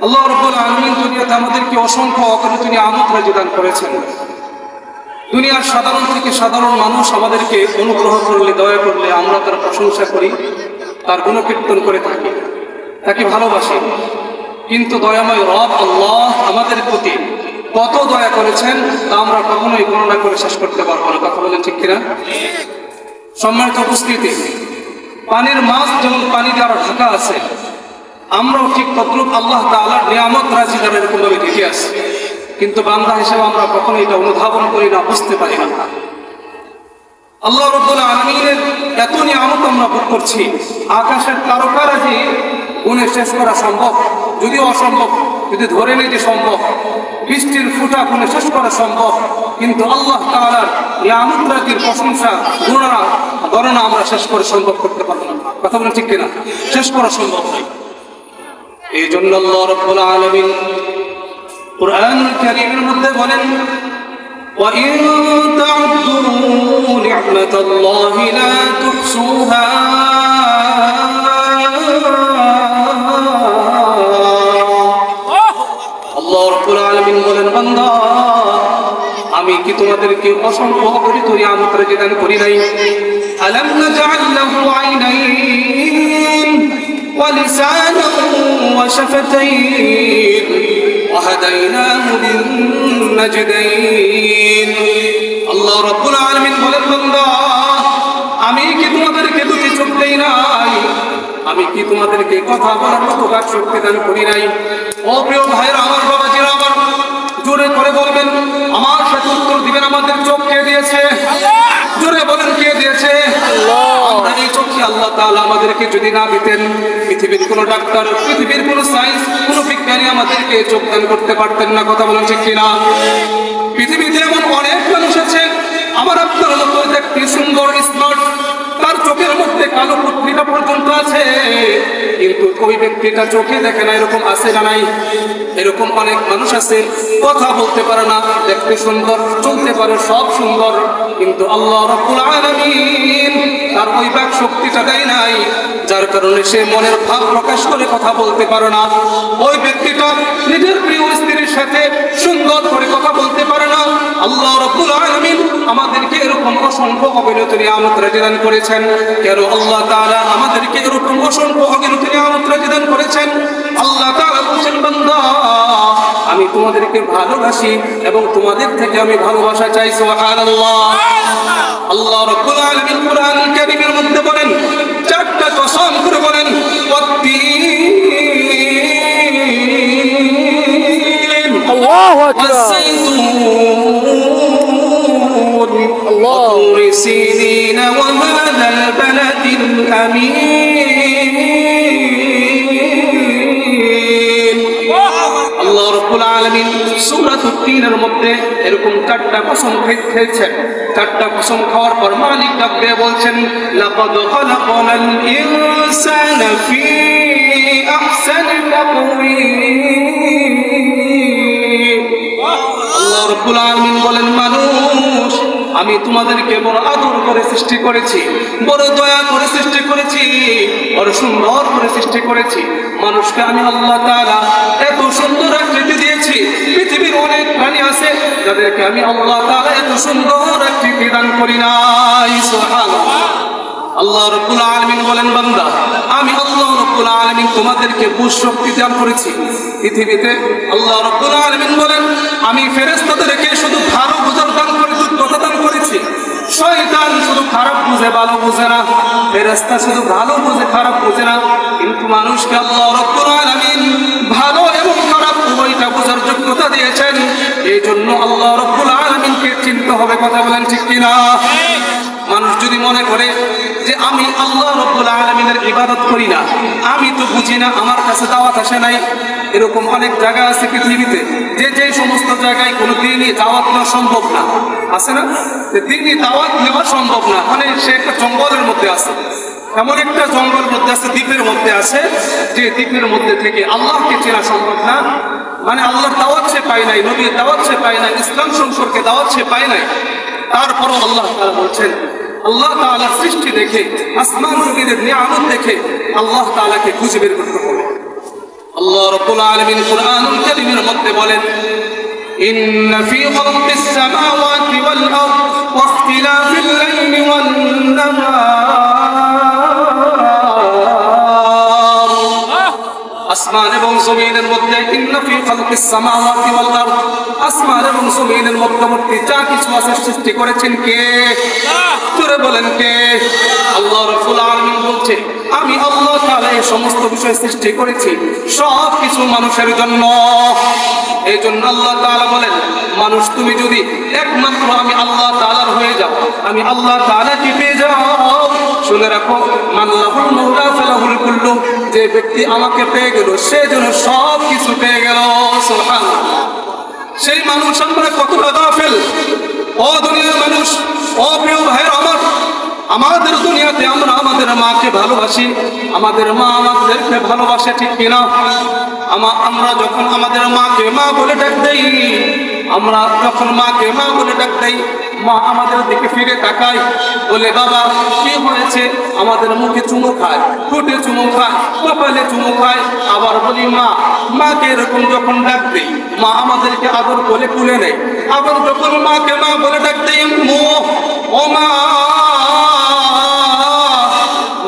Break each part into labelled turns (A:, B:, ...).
A: আল্লাহ রাব্বুল আলামিন দুনিয়াতে আমাদেরকে অসংখ্য অগণিত নিয়ামত দান করেছেন। দুনিয়ার সাধারণ থেকে সাধারণ মানুষ আমাদেরকে অনুগ্রহ করলে, দয়া করলে আমরা তার প্রশংসা করি, তার গুণকীর্তন করে থাকি, তাকে ভালোবাসি। কিন্তু দয়াময় রব আল্লাহ আমাদের প্রতি কত দয়া করেছেন তা আমরা কখনোই গণনা করে শেষ করতে পারবো না। কথা বলেন ঠিক কিনা? সম্মানিত উপস্থিতি, পানির মাছ যেমন পানি দ্বারা ঢাকা আছে, আমরাও ঠিক তদ্রূপ আল্লাহ তাআলার নিয়ামত রাজি দ্বারা এরকম ভাবে ঢেকে আছি। কিন্তু বান্দা হিসেবে আমরা কখনো এটা অনুধাবন করি না, বুঝতে পারি না। আল্লাহ রাব্বুল আলামিনের এত নিয়ামত আমরা ভোগ করছি, আকাশের তারকারাজি গুণে শেষ করা সম্ভব, যদিও অসম্ভব, যদি ধরে নেই যে সম্ভব। বৃষ্টির ফুটা গুণে শেষ করা সম্ভব, কিন্তু আল্লাহ তাআলার নিয়ামত রাজির প্রশংসা গণনা আমরা শেষ করে সম্ভব করতে পারবো না। কথা বলেন ঠিক কিনা? শেষ করা সম্ভব নয়। এই জন্য আল্লাহ রাব্বুল আলামিন কুরআনুল কারীমের মধ্যে বলেন, وَإِن تَعُدُّوا نِعْمَةَ اللَّهِ لَا تُحْصُوهَا আল্লাহ রাব্বুল আলামিন বলেন, বান্দা আমি কি তোমাদেরকে অসংখ্য অগণিত নিয়ামত দান করি নাই? আলাম নাজআল লাহু আইনাইন ওয়া লিসানান ওয়া শাফাতাইন ওয়া হাদাইনাহু লিন-নাজদাইন। আল্লাহ রাব্বুল আলামিন বলেন, বান্দা আমি কি তোমাদেরকে দুটি চোখ দেই নাই? আমি কি তোমাদেরকে কথা বলার মতো বাক শক্তি দান করি নাই? ও প্রিয় ভাইরা আমার, বাবাজিরা আমার, জোরে করে বলবেন, আমার সাথে উত্তর দিবেন, আমাদের চোখ কে দিয়েছে? জোরে বলেন, কে দিয়েছে? আমরা এই চোখে আল্লাহ তাআলা আমাদেরকে যদি না দিতেন, পৃথিবীর কোনো ডাক্তার, পৃথিবীর কোনো সায়েন্স, কোনো বিজ্ঞানী আমাদেরকে চোখ দান করতে পারতেন না। কথা বলেন ঠিক কিনা? পৃথিবীতে এমন অনেক মানুষ আছে আমার আপনার মতো দেখতে সুন্দর, স্মার্ট, তার চোখের মধ্যে কালো পত্রিকা পর্যন্ত আছে, কিন্তু ওই ব্যক্তিটা চোখে দেখে না। এরকম আছে না নাই? এরকম অনেক মানুষ আছে, কথা বলতে পারে না, দেখতে সুন্দর, চলতে পারে, সব সুন্দর, কিন্তু আল্লাহ রাব্বুল আলামিন তার ওই বাক শক্তিটা দেয় নাই, যার কারণে সে মনের ভাব প্রকাশ করে কথা বলতে পারে না। ওই ব্যক্তিটা নিজের প্রিয় স্ত্রীর সাথে সুন্দর করে কথা বলতে পারে না। আল্লাহ রাব্বুল আলামিন আমাদেরকে এরকম অসংখ্য অগণিত নিয়ামত দান করেছেন। কেন আল্লাহ তাআলা আমাদেরকে এরকম অসংখ্য অগণিত নিয়ামত দান করেছেন? আল্লাহ তাআলা বলেন, বান্দা আমি তোমাদেরকে ভালোবাসি এবং তোমাদের থেকে আমি ভালোবাসা চাই। সুবহানাল্লাহ। আল্লাহ রাব্বুল আলামিন কুরআনুল কারীমের মধ্যে বলেন, চারটা কসম করে বলেন, ওয়াত্তিন, আল্লাহু আকবার, ওয়াসসাইতুন, আল্লাহু রিসিনিন, ওয়া হাযাল বালাদিল আমিন। আল্লাহ রাব্বুল আলামিন সূরাতুত তিনের মধ্যে এরকম চারটা কসম খেয়েছেন। চারটা কসম খাওয়ার পর মালিক ডাক দিয়ে বলছেন, লাকাদ খালাকনাল ইনসানা ফি আহসানি তাকওয়িম। আল্লাহ রাব্বুল আলামিন বলেন, মানুষ আমি তোমাদেরকে বড় আদর করে সৃষ্টি করেছি, বড় দয়া করে সৃষ্টি করেছি, বড় সুন্দর করে সৃষ্টি করেছি। মানুষকে আমি আল্লাহ তাআলা এত সুন্দর আকৃতি দিয়েছি। পৃথিবীর অনেক প্রাণী আছে যাদেরকে আমি আল্লাহ তাআলা এত সুন্দর আকৃতি দান করি নাই। সুবহানাল্লাহ। আল্লাহ রাব্বুল আলামিন বলেন, বান্দা আমি আল্লাহ রাব্বুল আলামিন তোমাদেরকে বুঝ শক্তি দান করেছি। পৃথিবীতে আল্লাহ রাব্বুল আলামিন বলেন, আমি ফেরেশতাদেরকে শুধু ভালো বোঝার দান করে কথা দান করেছি। শয়তান শুধু খারাপ বুঝে, ভালো বুঝে না। ফেরেশতা শুধু ভালো বুঝে, খারাপ বুঝে না। কিন্তু মানুষকে আল্লাহ রাব্বুল আলামিন ভালো এবং খারাপ উভয়টা বোঝার যোগ্যতা দিয়েছেন। এই জন্য আল্লাহ রাব্বুল আলামিনকে চিনতে হবে। কথা বলেন ঠিক কিনা? মানুষ যদি মনে করে যে আমি আল্লাহ রাব্বুল আলামিনের ইবাদত করি না, আমি তো বুঝি না, আমার কাছে দাওয়াত আসে নাই, এরকম অনেক জায়গা আছে পৃথিবীতে যে সমস্ত জায়গায় কোনো দিনই দাওয়াত নেওয়া সম্ভব না, আছে না? দিনই দাওয়াত নেওয়া সম্ভব না, মানে সে একটা জঙ্গলের মধ্যে আছে, এমন একটা জঙ্গল মধ্যে আছে, দ্বীপের মধ্যে আছে, যে দ্বীপের মধ্যে থেকে আল্লাহকে চেনা সম্ভব না। মানে আল্লাহর দাওয়াত সে পায় নাই, নবীর দাওয়াত সে পায় নাই, ইসলাম সম্পর্কে দাওয়াত সে পায় নাই। তারপরও আল্লাহ তাআলা বলছেন, আল্লাহ তাআলার সৃষ্টি দেখে, আসমান জমিনের নিয়ামত দেখে আল্লাহ তাআলাকে খুঁজে বের করতে হবে। আল্লাহ রাব্বুল আলামিন কুরআনুল কারীমের মধ্যে বলেন, ইন্না ফী খালকিস সামাওয়াতি ওয়াল আরদ ওয়া ইখতিলাফিল লাইলি ওয়ান নাহার, আসমান এবং জমিনের মধ্যে, ইন্না ফী খালকিস সামাওয়াতি ওয়াল আরদ, আসমান এবং জমিনের মধ্যবর্তী যা কিছু আছে সৃষ্টি করেছেন কে? জোরে বলেন কে? আল্লাহ রাব্বুল আলামিন বলছে, আমি আল্লাহ তাআলা এই সমস্ত বিষয় সৃষ্টি করেছি সব কিছু মানুষের জন্য। এই জন্য আল্লাহ তাআলা বলেন, মানুষ তুমি যদি একমাত্র আমি আল্লাহ তাআলার হয়ে যাও, আমি আল্লাহ তাআলাকে পেয়ে যাও, শুনে রাখো, মান লাহুল মাওলা ফালাহুল কুল্লু, যে ব্যক্তি আমাকে পেয়ে গেল সে যেন সব কিছু পেয়ে গেল। সুবহানাল্লাহ। সেই মানুষ আমরা কতটা গাফেল! ও দুনিয়ার মানুষ, ও প্রিয় ভাইয়ের আমার, আমাদের দুনিয়াতে আমরা আমাদের মাকে ভালোবাসি, আমাদের মা আমাদেরকে ভালোবাসে, ঠিক কিনা? আমরা যখন আমাদের মাকে মা বলে ডাক দেই, আমরা যখন মাকে মা বলে ডাক দেই, মা আমাদের দিকে ফিরে তাকায়, বলে বাবা কি হয়েছে, আমাদের মুখে চুমু খায়, ঠোঁটে চুমু খায়, কপালে চুমু খায়। আবার বলি মা, মাকে এরকম যখন ডাক দেই, মা আমাদেরকে আদর করে তুলে নেয়। আবার যখন মাকে মা বলে ডাক দেই, ও মা,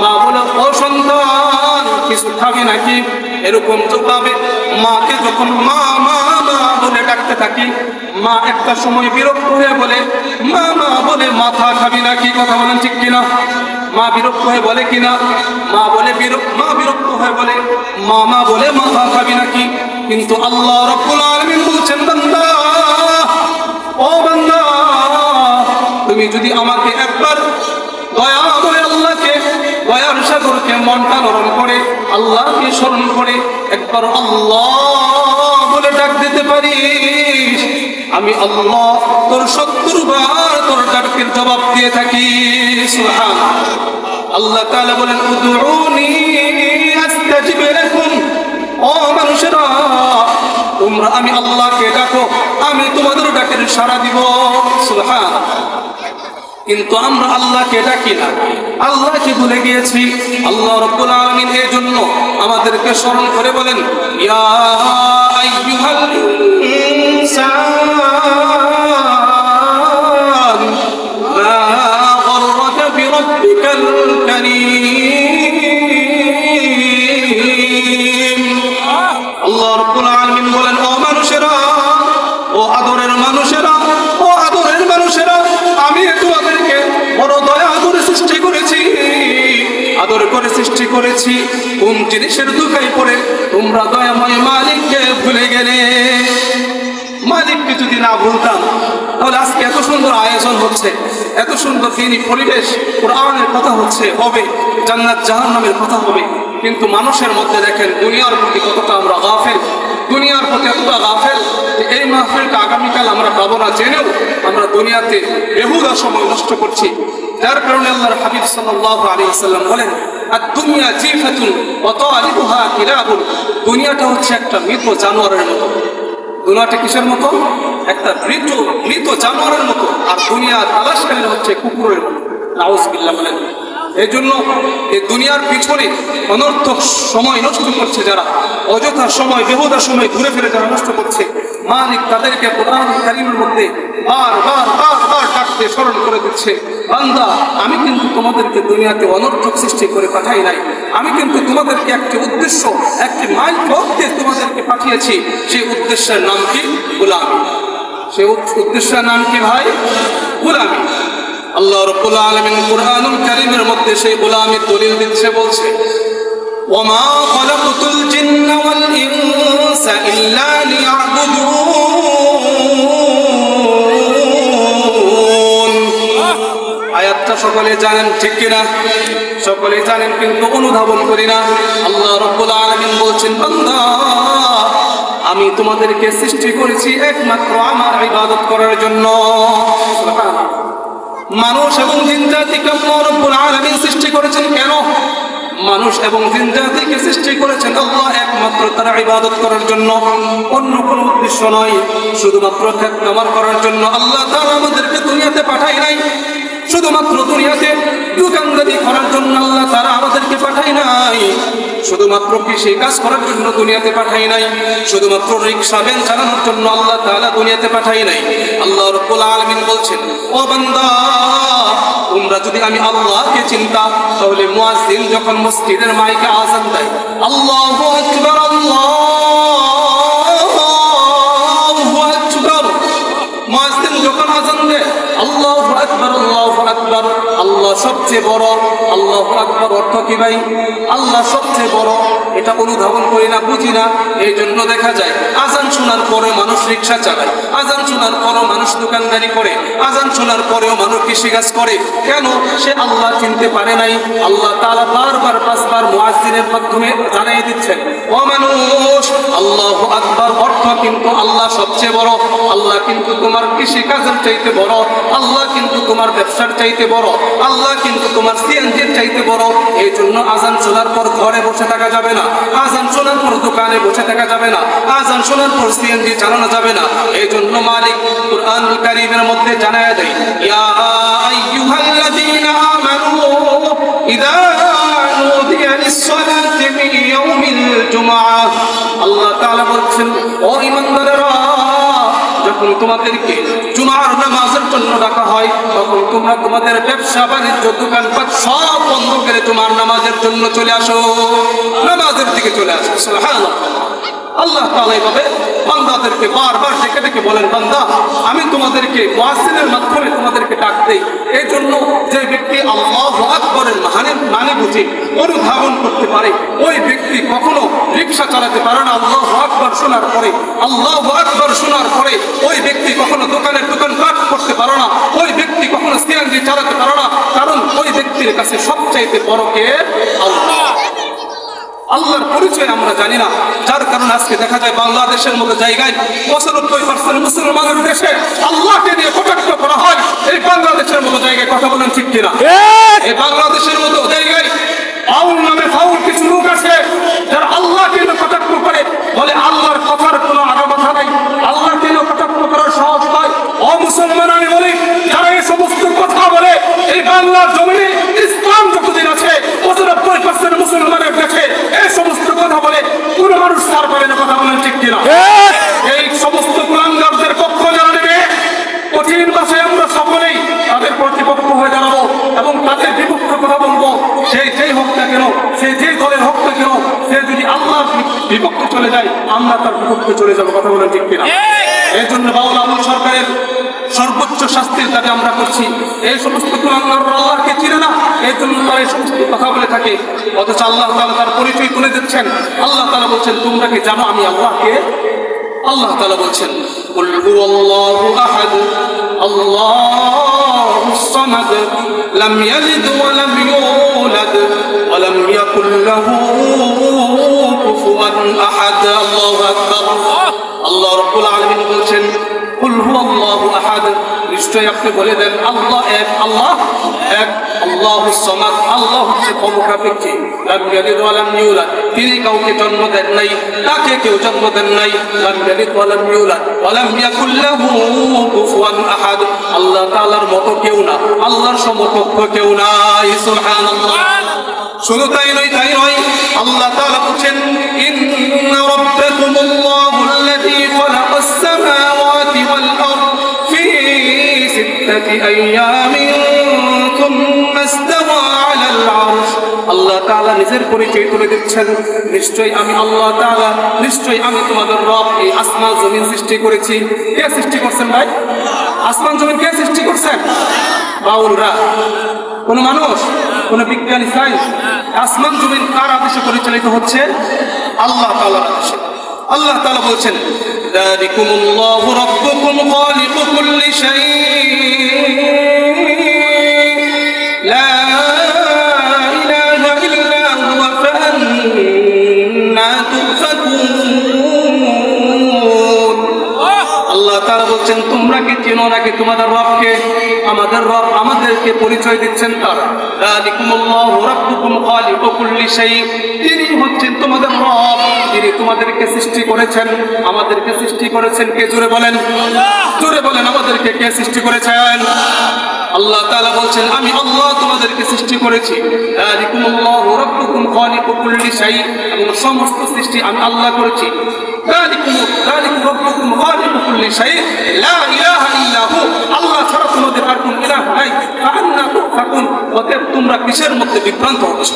A: মা বলে, ও সন্তান কিছু খাবি নাকি, এরকম জবাবে মাকে যখন মা মা মা বলে ডাকতে থাকি, মা একটা সময় বিরক্ত হয়ে বলে, মা মা বলে মাথা খাবি নাকি? কথা বলেন ঠিক কিনা? মা বিরক্ত হয়ে বলে কিনা? মা বিরক্ত হয়ে বলে মা মা বলে মাথা খাবি নাকি? কিন্তু আল্লাহ রাব্বুল আলামিন বলছেন, বান্দা, ও বান্দা, তুমি যদি আমাকে একবার দয়াময় আল্লাহকে, দয়ার সাগরকে মনটা নরম করে আল্লাহকে স্মরণ করে একবার আল্লাহ বলে ডাক দিতে পারিস, আমি আল্লাহ তোর ৭০ বার তোর ডাকের জবাব দিয়ে থাকি। সুবহানাল্লাহ। আল্লাহ তাআলা বলেন, উদউনি আস্তাজিব লাকুম, ও মানুষেরা তোমরা আমি আল্লাহকে ডাকো, আমি তোমাদের ডাকের সাড়া দিব। সুবহানাল্লাহ। কিন্তু আমরা আল্লাহকে ডাকি না, আল্লাহকে ভুলে গিয়েছি। আল্লাহ রাব্বুল আলামিন এর জন্য আমাদেরকে স্মরণ করে বলেন, ইয়া আইয়ুহাল ইনসান মা গররাকা বিরাব্বিকাল কারীম। আল্লাহ রাব্বুল আলামিন বলেন, ও মানুষেরা, ও আদরের মানুষেরা, ও আদরের মানুষেরা, আমি তোমাদেরকে বড় দয়া করে সৃষ্টি করেছি, আদর করে সৃষ্টি করেছি। কোন জিনিসের দুঃখায় পড়ে তোমরা দয়াময় মালিককে ভুলে গেলে? মালিককে যদি না ভুলতাম তাহলে আজকে এত সুন্দর আয়োজন হচ্ছে, এত সুন্দর দিনী পরিবেশ, কোরআনের কথা হচ্ছে, হবে জান্নাত জাহান্নামের কথা হবে। কিন্তু মানুষের মধ্যে দেখেন দুনিয়ার প্রতি কতটা আমরা গাফেল, দুনিয়ার প্রতি এতটা গাফেল যে এই মাহফিলটা আগামীকাল আমরা পাবো না জেনেও আমরা দুনিয়াতে বেহুদা সময় নষ্ট করছি। যার কারণে আল্লাহর হাবিব সাল্লাল্লাহু আলাইহি ওয়াসাল্লাম বলেন, আদ-দুনিয়া জিফাতুন ওয়া তালিবুহা কিলাবুন, দুনিয়াটা হচ্ছে একটা মৃত জানোয়ারের মতো। দুনিয়াটা কিসের মতো? একটা মৃত জানোয়ারের মতো। আর দুনিয়া তালাশকারীরা হচ্ছে কুকুরের মতো। নাউযুবিল্লাহ বলেন। এই জন্য এই দুনিয়ার পিছনে অনর্থক সময় নষ্ট করছে যারা, অযথা সময়, বেহুদা সময় ঘুরে ফিরে যারা নষ্ট করছে, মালিক তাদেরকে কোরআন কারীমের মধ্যে বারবার ডাকতে স্মরণ করে দিচ্ছে, বান্দা আমি কিন্তু তোমাদেরকে দুনিয়াতে অনর্থক সৃষ্টি করে পাঠাই নাই, আমি কিন্তু তোমাদেরকে একটি উদ্দেশ্য, একটি মাইল পথে তোমাদেরকে পাঠিয়েছি। সেই উদ্দেশ্যের নাম কি? গোলামি। সেই উদ্দেশ্যের নাম কি ভাই? গোলামি। আল্লাহ রাব্বুল আলামিন কুরআনুল কারীমের মধ্যে সেই গোলামির দলিল দিচ্ছে, বলছে, ওয়ামা খালাকতুল জিন্না ওয়াল ইনসা ইল্লা লিয়াবুদুন। আয়াতটা সকলে জানেন, ঠিক কিনা? সকলে জানেন, কিন্তু অনুধাবন করি না। আল্লাহ রাব্বুল আলামিন বলছেন, বান্দা আমি তোমাদেরকে সৃষ্টি করেছি একমাত্র আমার ইবাদত করার জন্য। সুবহানাল্লাহ। মানুষ এবং জিন জাতিকে আল্লাহ রাব্বুল আলামিন সৃষ্টি করেছেন কেন? মানুষ এবং জিন জাতিকে সৃষ্টি করেছেন আল্লাহ একমাত্র তার ইবাদত করার জন্য, অন্য কোনো উদ্দেশ্য নয়। শুধুমাত্র খ্যাতনামা করার জন্য আল্লাহ তাআলা আমাদেরকে দুনিয়াতে পাঠায় নাই। শুধুমাত্র দুনিয়াতে দোকানদারি করার জন্য আল্লাহ তাআলা আমাদেরকে পাঠায় নাই। শুধুমাত্র কৃষি কাজ করার জন্য দুনিয়াতে পাঠাই নাই, শুধুমাত্র রিক্সা ভ্যান চালানোর জন্য আল্লাহ তাআলা দুনিয়াতে পাঠাই নাই। আল্লাহ রাব্বুল আলামিন বলছেন, ও বান্দা, তোমরা যদি আমি আল্লাহকে চিনতা তাহলে মুয়াজ্জিন যখন মসজিদের মাইকে আযান দেয়, আল্লাহু আকবার, আল্লাহু আকবার, মুয়াজ্জিন যখন আযান দেয় আল্লাহু আকবার, আল্লাহু আকবার, আল্লাহ সবচেয়ে বড়। আল্লাহু আকবার অর্থ কি ভাই? আল্লাহ সবচেয়ে বড়। এটা অনুধাবন করি না, বুঝি না। এই জন্য দেখা যায় আজান শোনার পরে মানুষ রিক্সা চালায়, আজান শোনার পরেও মানুষ দোকানদারি করে, আজান শোনার পরেও মানুষ কৃষিকাজ করে। কেন? সে আল্লাহ চিনতে পারে নাই। আল্লাহ তাআলা বারবার 5 বার মুয়াজ্জিনের মাধ্যমে জানিয়ে দিচ্ছেন, ও মানুষ, আল্লাহু আকবার অর্থ কিন্তু আল্লাহ সবচেয়ে বড়। আল্লাহ কিন্তু তোমার কৃষিকাজের চাইতে বড়, আল্লাহ কিন্তু তোমার ব্যবসার চাইতে বড়, আল্লাহ কিন্তু তোমার সিএনজির চাইতে বড়। এই জন্য আজান শোনার পর ঘরে বসে থাকা যাবে না, আজান শোনার পর দোকানে বসে থাকা যাবে না, আজান শোনার পর সিএনজি চালানো যাবে না। এই জন্য মালিক কুরআনুল কারীমের মধ্যে জানায়া দেয়, ইয়া আইয়ুহাল্লাযীনা আমানু ইযা নুদিয়া লিস-সালাতি মিন ইয়াউমিল জুমআহ। আল্লাহ তাআলা বলছেন, ও ঈমানদারেরা, যখন তোমাদেরকে জুমার নামাজের জন্য ডাকা হয় তখন তোমরা তোমাদের ব্যবসা বাণিজ্য দোকানপাট সব বন্ধ করে জুমার নামাজের জন্য চলে আসো, নামাজের দিকে চলে আসো। সুবহানাল্লাহ। আল্লাহ তাআলা এইভাবে বান্দাদেরকে বারবার ডেকে ডেকে বলেন, বান্দা, আমি তোমাদেরকে মুয়াজ্জিনের মাধ্যমে তোমাদেরকে ডাক দেই। এই জন্য যে ব্যক্তি আল্লাহু আকবরের মানে বুঝে অনুধাবন করতে পারে, ওই ব্যক্তি কখনো রিক্সা চালাতে পারে না। আল্লাহু আকবার শোনার পরে, আল্লাহু আকবার শোনার পরে ওই ব্যক্তি কখনো দোকানপাট করতে পারে না, ওই ব্যক্তি কখনো সিএনজি চালাতে পারে না। কারণ ওই ব্যক্তির কাছে সবচাইতে বড় কে? আল্লাহ। আল্লাহর পরিচয় আমরা জানি না, যার কারণে আজকে দেখা যায় বাংলাদেশের মতো জায়গায় 95% মুসলমানের দেশে আল্লাহকে নিয়ে কটাক্ষ করা হয়। এই বাংলাদেশের মতো জায়গায় কথা বলেন ঠিক কিনা? এই বাংলাদেশের মতো জায়গায় ফাউল নামে ফাউল কিছু লোক আছে যারা আল্লাহকে নিয়ে কটাক্ষ করে, বলে আল্লাহর কথার কোনো আগা মাথা নাই, আল্লাহকে নিয়ে কটাক্ষ করার সাহস পায়। অমুসলমান আমি বলি, যারা এই সমস্ত কথা বলে, এই বাংলার জমিনে ইসলাম যতদিন আছে 95% মুসলমানের দেশে এই সমস্ত কথা বলে কোন মানুষ ছাড় পাবে না। কথা বলেন ঠিক কিনা? এই সমস্ত কুলাঙ্গারদের পক্ষ যারা নেবে, কঠিন ভাষায় আমরা সকলেই তাদের প্রতিপক্ষ হয়ে দাঁড়াবো এবং তাদের বিপক্ষে কথা বলবো। সেই যেই হোক না কেন, সেই যেই দলের হোক না কেন, সে যদি আল্লাহর বিপক্ষে চলে যায়, আমরা তার বিপক্ষে চলে যাবো। কথা বলেন ঠিক কিনা? এই জন্য বাউল আওয়ামী সরকারের সর্বোচ্চ শাস্তির দাবি আমরা করছি। এই সমস্ত কুলাঙ্গাররা আল্লাহকে চিনে না, এই জন্য তারা এই সমস্ত কথা বলে থাকে। অথচ আল্লাহ তাআলা তার পরিচয় তুলে দিচ্ছেন। আল্লাহ তাআলা বলছেন, তোমরা কি জানো আমি আল্লাহকে? আল্লাহ তাআলা বলছেন, কুল হুয়াল্লাহু আহাদ, আল্লাহুস সামাদ, লাম ইয়ালিদ ওয়া লাম ইউলাদ ওয়া লাম ইয়াকুল লাহু কুফুয়ান আহাদ। আল্লাহু আকবার। আল্লাহ রাব্বুল আলামিন বলছেন, কুল হুয়াল্লাহু আহাদ, নিশ্চয় আপনি বলে দেন আল্লাহ এক, আল্লাহ এক। আল্লাহুস সামাদ, আল্লাহ হচ্ছে অমুখাপেক্ষী। লাম ইয়ালিদ ওয়া লাম ইউলাদ, তিনি কাউকে জন্ম দেন নাই, তাকে কেউ জন্ম দেন নাই। লাম ইয়ালিদ ওয়া লাম ইউলাদ ওয়া লাম ইয়াকুল লাহু কুফুয়ান আহাদ, আল্লাহ তাআলার মতো কেউ না, আল্লাহর সমকক্ষ কেউ নাই। সুবহানাল্লাহ। শুধু তাই নয়, আল্লাহ তাআলা বলেন, ইন্না রাব্বাকুমুল্লাহুল্লাযী খালাকাস সামাওয়াতি ওয়াল আরদ ফি সিত্তাতি আইয়ামিন সুম্মা ইসতাওয়া আলাল আরশ। আল্লাহ তাআলা নিজের পরিচয় তুলে দিচ্ছেন, নিশ্চয়ই আমি আল্লাহ তাআলা, নিশ্চয়ই আমি তোমাদের রব। এই আসমান জমিন সৃষ্টি করেছি। কে সৃষ্টি করছেন ভাই? আসমান জমিন কে সৃষ্টি করছেন? বাউলরা? কোন মানুষ, কোন বিজ্ঞানী, সায়েন্স? আসমান জমিন কার আদেশে পরিচালিত হচ্ছে? আল্লাহ তাআলার আদেশে। আল্লাহ তাআলা বলছেন, যালিকুমুল্লাহু রাব্বুকুম খালিকু কুল্লি শাই, লা ইলাহা ইল্লা হুয়া ফাআন্না তুফাকুন। আল্লাহ তাআলা বলছেন, তোমরা কি চেনো নাকি তোমাদের রবকে? আমাদের রব আমাদেরকে পরিচয় দিচ্ছেন তার। যালিকুমুল্লাহু রাব্বুকুম খালিকু কুল্লি শাই, তিনি হচ্ছেন তোমাদের রব, তিনি তোমাদেরকে সৃষ্টি করেছেন। আমাদেরকে সৃষ্টি করেছেন কে? জোরে বলেন, জোরে বলেন, আমাদেরকে কে সৃষ্টি করেছেন? আল্লাহ তাআলা বলছেন আমি আল্লাহ তোমাদেরকে সৃষ্টি করেছি, যালিকুমুল্লাহু রাব্বুকুম খালিকু কুল্লি শাই, এবং সমস্ত সৃষ্টি আমি আল্লাহ করেছি। যালিকুম রাব্বুকুম খালিকু কুল্লি শাই লা ইলাহা ইল্লা হু, আল্লাহ ছাড়া তোমাদের আর কোন ইলাহ নাই। ফাআন্না তুফাকুন, অতএব তোমরা কিসের মধ্যে বিভ্রান্ত হচ্ছ?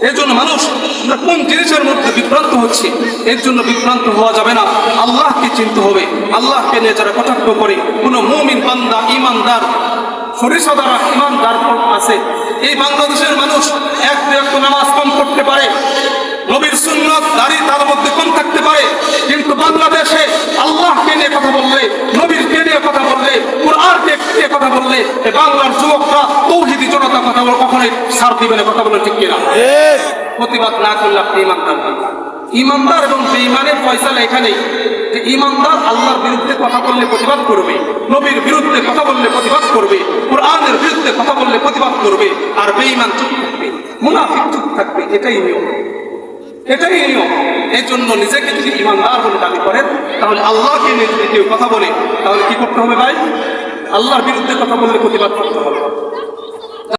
A: এর জন্য মানুষ আমরা কোন জিনিসের মধ্যে বিভ্রান্ত হচ্ছে, এর জন্য বিভ্রান্ত হওয়া যাবে না। আল্লাহকে চিনতে হবে। আল্লাহকে নিয়ে যারা কটাক্ষ করে, কোনো মুমিন বান্দা ইমানদার সরিষা দ্বারা ইমানদার আছে। এই বাংলাদেশের মানুষ এক নামাজ কম করতে পারে, নবীর সুন্নাত দাড়ি তার মধ্যে কম থাকতে পারে, কিন্তু বাংলাদেশে আল্লাহকে নিয়ে কথা বললে, নবীরকে নিয়ে কথা বললে, কুরআনকে নিয়ে কথা বললে, এই বাংলার যুবকরা তৌহিদি জনতা কথা বলে কখনোই ছাড় দিবে না। কথা বলে ঠিক কিনা? প্রতিবাদ না করলে আপনি ইমানদার না। ইমানদার এবং বেঈমানের ফয়সালা এখানেই যে ইমানদার আল্লাহর বিরুদ্ধে কথা বললে প্রতিবাদ করবে, নবীর বিরুদ্ধে কথা বললে প্রতিবাদ করবে, কুরআনের বিরুদ্ধে কথা বললে প্রতিবাদ করবে, আর বেঈমান চুপ থাকবে, মুনাফিক চুপ থাকবে। এটাই নিয়ম, এটাই নিয়ম। এই জন্য নিজেকে যদি ইমানদার বলে দাবি করেন, তাহলে আল্লাহকে নিয়ে যদি কেউ কথা বলে, তাহলে কি করতে হবে ভাই? আল্লাহর বিরুদ্ধে কথা বললে প্রতিবাদ করতে হবে।